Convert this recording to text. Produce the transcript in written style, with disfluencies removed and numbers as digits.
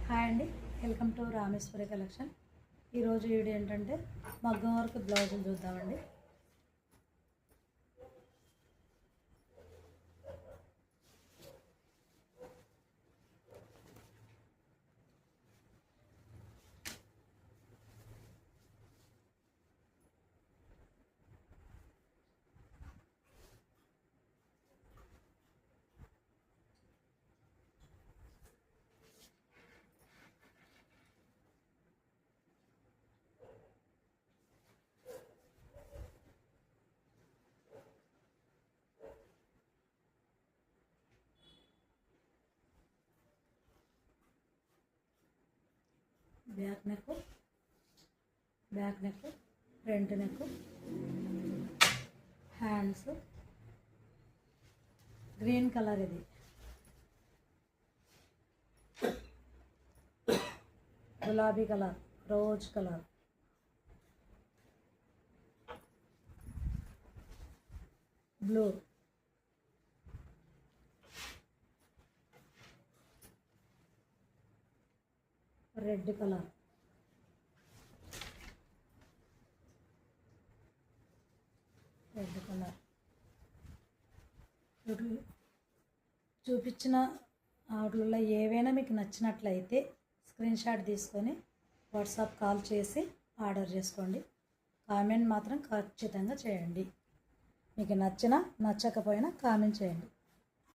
Hi అండి, welcome to Rameshwari collection. ఈరోజు video ఏంటంటే మగ్గం వర్క్ బ్లౌజులు చూద్దామండి. Back neck, front neck, hands, green colour, ఇది గులాబీ colour, rose colour, blue, red colour, చూపించిన వాటిల్లో ఏవైనా మీకు నచ్చినట్లయితే స్క్రీన్ షాట్ తీసుకొని వాట్సాప్ కాల్ చేసి ఆర్డర్ చేసుకోండి. కామెంట్ మాత్రం ఖచ్చితంగా చేయండి. మీకు నచ్చకపోయినా కామెంట్ చేయండి.